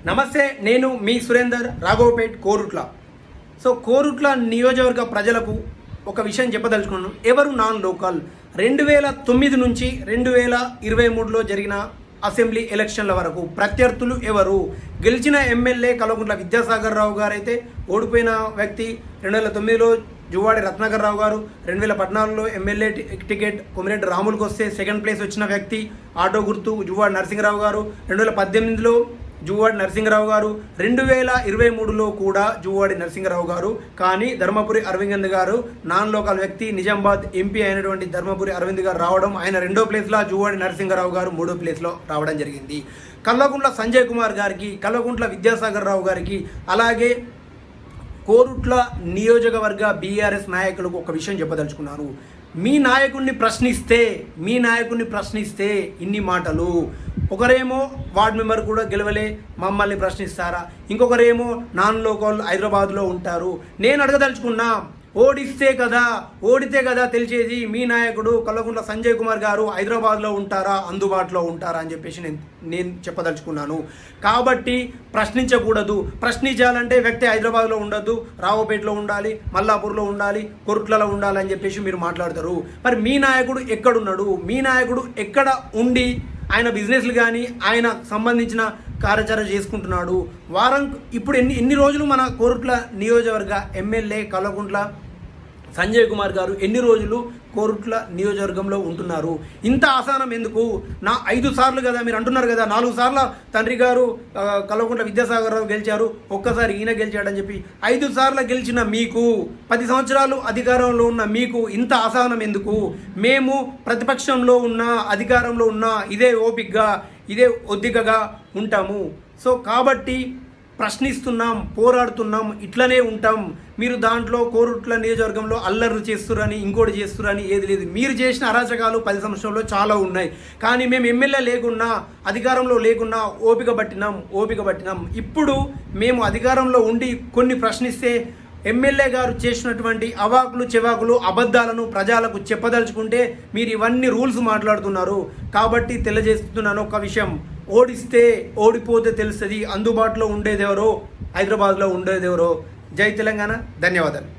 నమస్తే, నేను మీ సురేందర్, రాఘవపేట్, కోరుట్ల. సో కోరుట్ల నియోజకవర్గ ప్రజలకు ఒక విషయం చెప్పదలుచుకున్నాను. ఎవరు నాన్ లోకల్? 2009 నుంచి 2023లో జరిగిన అసెంబ్లీ ఎలక్షన్ల వరకు ప్రత్యర్థులు ఎవరు? గెలిచిన ఎమ్మెల్యే కల్వకుంట్ల విద్యాసాగర్ రావు గారు అయితే ఓడిపోయిన వ్యక్తి. 2009లో జువ్వాడి రత్నాకర్ రావు గారు, 2014లో ఎమ్మెల్యే టికెట్ కొమిరెడ్డి రాములకు వస్తే సెకండ్ ప్లేస్ వచ్చిన వ్యక్తి. ఆటో గుర్తు జువ్వాడి నరసింహరావు గారు. 2018లో జువ్వాడి నరసింహరావు గారు. 2023లో కూడా జువ్వాడి నరసింహరావు గారు. కానీ ధర్మపురి అరవింద్ గారు నాన్ లోకల్ వ్యక్తి, నిజామాబాద్ ఎంపీ అయినటువంటి ధర్మపురి అరవింద్ గారు రావడం, ఆయన 2వ ప్లేస్లో, జువ్వాడి నరసింహరావు గారు 3వ ప్లేస్లో రావడం జరిగింది. కల్వకుంట్ల సంజయ్ కుమార్ గారికి, కల్వకుంట్ల విద్యాసాగర్ రావు గారికి, అలాగే కోరుట్ల నియోజకవర్గ బీఆర్ఎస్ నాయకులకు ఒక విషయం చెప్పదలుచుకున్నారు. మీ నాయకుడిని ప్రశ్నిస్తే ఇన్ని మాటలు. ఒకరేమో వార్డు మెంబర్ కూడా గెలవలే, మమ్మల్ని ప్రశ్నిస్తారా? ఇంకొకరేమో నాన్ లోకల్ హైదరాబాద్లో ఉంటారు. నేను అడగదలుచుకున్నా, ఓడితే కదా తెలిసేది మీ నాయకుడు కల్వకుంట్ల సంజయ్ కుమార్ గారు హైదరాబాద్లో ఉంటారా, అందుబాటులో ఉంటారా అని చెప్పేసి నేను చెప్పదలుచుకున్నాను. కాబట్టి ప్రశ్నించకూడదు. ప్రశ్నించాలంటే వ్యక్తి హైదరాబాద్లో ఉండొద్దు, రావుపేటలో ఉండాలి, మల్లాపూర్లో ఉండాలి, కొరుట్లలో ఉండాలి అని చెప్పేసి మీరు మాట్లాడతారు. మరి మీ నాయకుడు ఎక్కడున్నాడు? మీ నాయకుడు ఎక్కడ ఉండి ఆయన బిజినెస్లు కానీ ఆయన సంబంధించిన కార్యాచరణ చేసుకుంటున్నాడు? ఇప్పుడు ఎన్ని రోజులు మన కోరుట్ల నియోజకవర్గ ఎమ్మెల్యే కల్వకుంట్ల సంజయ్ కుమార్ గారు ఎన్ని రోజులు కోరుట్ల నియోజకవర్గంలో ఉంటున్నారు? ఇంత ఆసానం ఎందుకు? 5 సార్లు కదా మీరు అంటున్నారు కదా, 4 సార్లు తండ్రి గారు కల్వకుంట్ల విద్యాసాగర్ రావు గెలిచారు, ఒక్కసారి ఈయన గెలిచాడని చెప్పి 5 సార్లు గెలిచిన మీకు, 10 సంవత్సరాలు అధికారంలో ఉన్న మీకు ఇంత అసహనం ఎందుకు? మేము ప్రతిపక్షంలో ఉన్న, అధికారంలో ఉన్న ఇదే ఓపికగా, ఇదే ఒద్దికగా ఉంటాము. సో కాబట్టి ప్రశ్నిస్తున్నాం, పోరాడుతున్నాం, ఇట్లనే ఉంటాం. మీరు దాంట్లో కోరుట్ల నియోజకవర్గంలో అల్లర్లు చేస్తురని, ఇంకోటి చేస్తురని ఏది లేదు. మీరు చేసిన అరాచకాలు 10 సంవత్సరంలో చాలా ఉన్నాయి. కానీ మేము ఎమ్మెల్యే లేకున్నా, అధికారంలో లేకున్నా ఓపిక పట్టినాం. ఇప్పుడు మేము అధికారంలో ఉండి కొన్ని ప్రశ్నిస్తే ఎమ్మెల్యే గారు చేసినటువంటి అవాకులు చెవాకులు అబద్ధాలను ప్రజలకు చెప్పదలుచుకుంటే మీరు ఇవన్నీ రూల్స్ మాట్లాడుతున్నారు. కాబట్టి తెలియజేస్తున్నాను ఒక విషయం, ఓడిపోతే తెలుస్తుంది అందుబాటులో ఉండేదెవరో, హైదరాబాద్లో ఉండేదెవరో. జై తెలంగాణ. ధన్యవాదాలు.